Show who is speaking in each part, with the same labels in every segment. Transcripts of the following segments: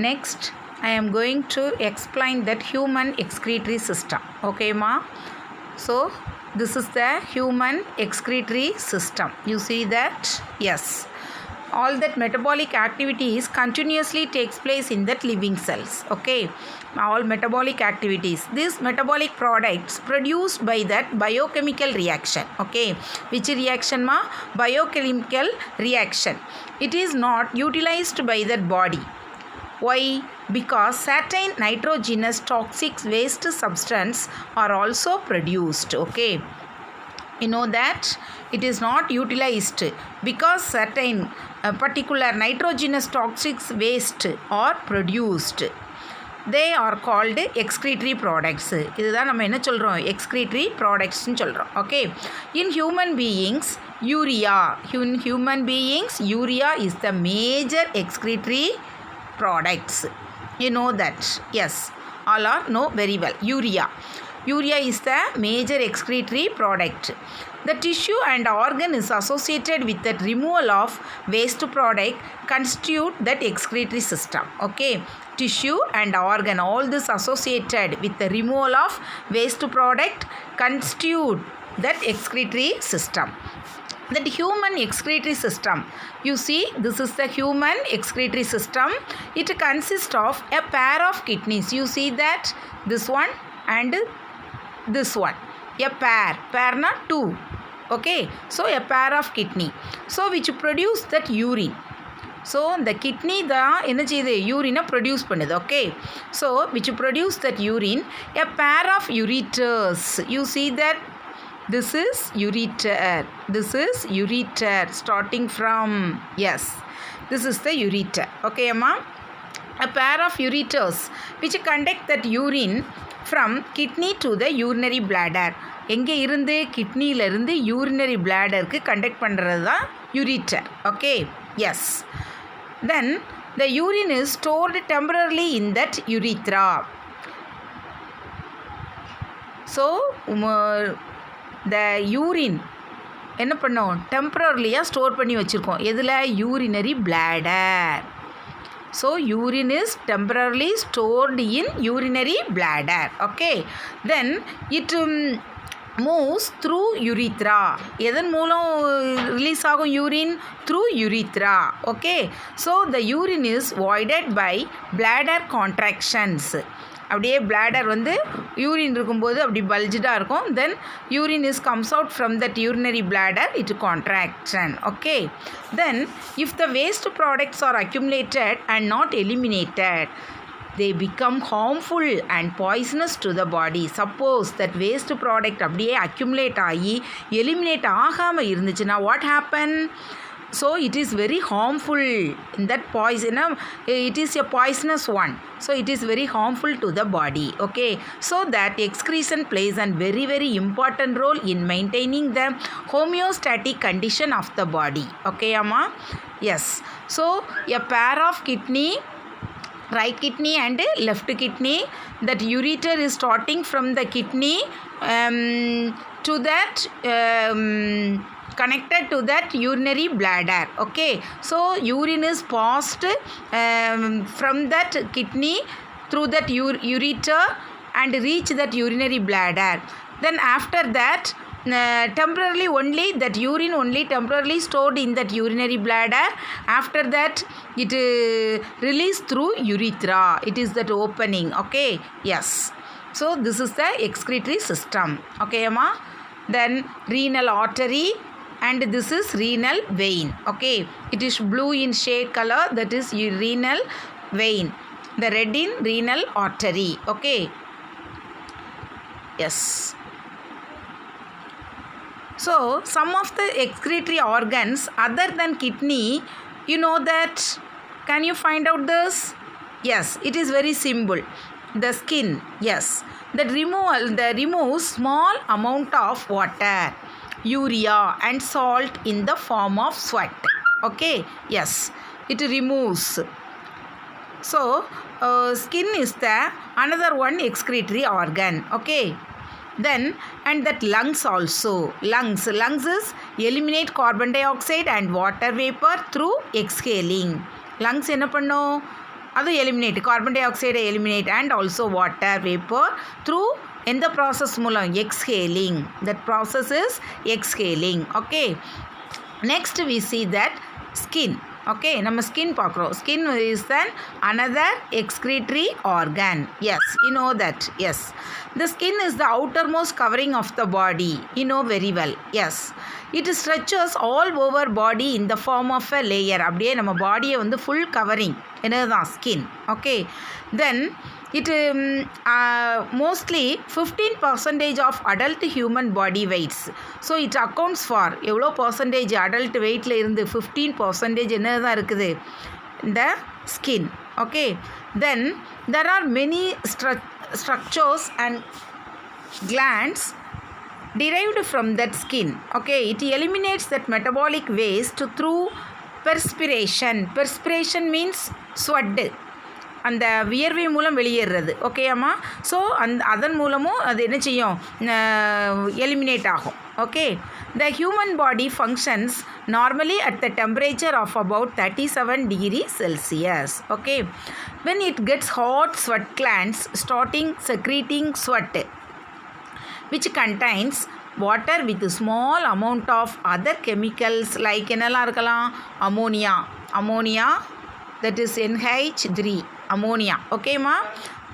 Speaker 1: Next, I am going to explain that human excretory system. Okay, ma? So, this is the human excretory system. You see that? Yes. All that metabolic activities continuously takes place in that living cells. Okay, all metabolic activities, these metabolic products produced by that biochemical reaction. Okay, which reaction, ma? Biochemical reaction. It is not utilized by that body. Why? Because certain nitrogenous toxic waste substance are also produced. Okay, you know that it is not utilized because certain particular nitrogenous toxic waste are produced. They are called excretory products. இதுதான் நம்ம என்ன சொல்கிறோம், excretory productsன்னு சொல்கிறோம். Okay, in human beings, urea is the major excretory products. You know that? Yes, all are know very well. Urea is the major excretory product. The tissue and organ is associated with the removal of waste product constitute that excretory system. Okay, tissue and organ, all this associated with the removal of waste product constitute that excretory system. That human excretory system, you see, this is the human excretory system. It consists of a pair of kidneys. You see that this one and this one, a pair not two. Okay, so a pair of kidney, so which produce that urine. So the kidney தான் என்ன செய்யுது, யூரினை produce பண்ணுது. Okay, so which produce that urine. A pair of ureters, you see that this is ureter starting from, yes, this is the ureter. Okay, amma, a pair of ureters which conduct that urine from kidney to the urinary bladder. எங்கே இருந்து, கிட்னியிலிருந்து urinary பிளாடருக்கு conduct பண்ணுறது தான் ureter. Okay, yes. Then the urine is stored temporarily in that urethra. So the urine என்ன பண்ணோம், டெம்பரரிலியாக store பண்ணி வச்சுருக்கோம். எதில், urinary bladder. So urine is temporarily stored in urinary bladder. Okay, then it moves through urethra. எதன் மூலம் release ஆகும் urine? through urethra. Okay, so the urine is voided by bladder contractions. அப்படியே bladder வந்து urine இருக்கும்போது அப்படி பல்ஜிடாக இருக்கும். Then urine is comes out from that urinary bladder, it contraction. Okay, then if the waste products are accumulated and not eliminated, they become harmful and poisonous to the body. Suppose that waste product அப்படியே accumulate ஆகி eliminate ஆகாமல் இருந்துச்சுன்னா what happen? So it is very harmful. That poison, it is a poisonous one, so it is very harmful to the body. Okay, so that excretion plays a very very important role in maintaining the homeostatic condition of the body. Okay, amma, yes. So a pair of kidney, right kidney and left kidney, that ureter is starting from the kidney to that connected to that urinary bladder. Okay, so urine is passed from that kidney through that ureter and reach that urinary bladder. Then after that temporarily only that urine only temporarily stored in that urinary bladder. After that it released through urethra. It is that opening. Okay, yes. So this is the excretory system. Okay, amma. Then renal artery and this is renal vein. Okay, it is blue in shade color, that is renal vein. The red in renal artery. Okay, yes. So some of the excretory organs other than kidney, you know that, can you find out this? Yes, it is very simple. The skin, yes, that removes small amount of water, urea and salt in the form of sweat. Okay, yes, it removes. So skin is the another one excretory organ. Okay, then and that lungs also, lungs is eliminate carbon dioxide and water vapor through exhaling. lungs என்ன பண்ணும், அது eliminate, carbon டை ஆக்சைடை eliminate and also water vapour through எந்த process மூலம்? Exhaling. That process is exhaling. Okay, next we see that skin. Okay, நம்ம skin பார்க்குறோம். Skin is then another excretory organ. Yes, you know that. Yes, the skin is the outermost covering of the body. You know very well. Yes, it stretches all over body in the form of a layer. அப்படியே நம்ம பாடியை வந்து full covering என்னதுதான் skin. Okay, then it mostly 15% of adult human body weights. So it accounts for எவ்வளோ percentage adult வெயிட்டில் இருந்து 15% என்னது தான் இருக்குது? இந்த skin. Okay, then there are many structures and glands derived from that skin. Okay, it eliminates that metabolic waste through perspiration. Perspiration means sweat, அந்த வியர்வை மூலம் வெளியேறது. ஓகேம்மா, ஸோ அதன் மூலமும் அது என்ன செய்யும்? எலிமினேட் ஆகும். Okay, the human body functions normally at the temperature of about 37 degree Celsius. ஓகே, when it gets hot, sweat glands starting secreting sweat which contains water with small amount of other chemicals like என்னெல்லாம் இருக்கலாம்? Ammonia that is NH3 ammonia. Okay ma,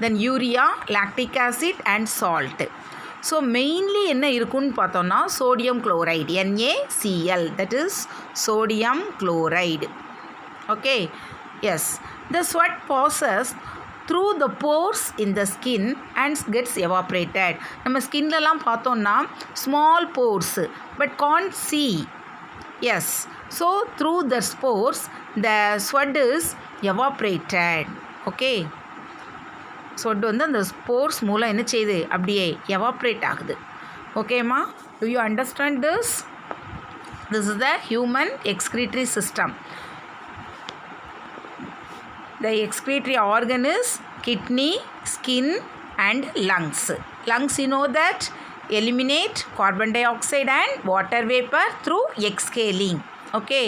Speaker 1: then urea, lactic acid and salt. So mainly என்ன இருக்குன்னு பார்த்தோம்னா sodium chloride, NaCl, that is sodium chloride. Okay, yes, the sweat passes through the pores in the skin and gets evaporated. நம்ம ஸ்கின்லலாம் பார்த்தோம்னா small pores but can't see. Yes, so through the pores the sweat is evaporated. Okay, sweat வந்து அந்த pores மூலம் என்ன செய்யுது? அப்படியே evaporate ஆகுது. ஓகேம்மா, do you understand this? This is the human excretory system. The excretory organ is kidney, skin and lungs. Lungs, you know that, eliminate carbon dioxide and water vapor through exhaling. Okay,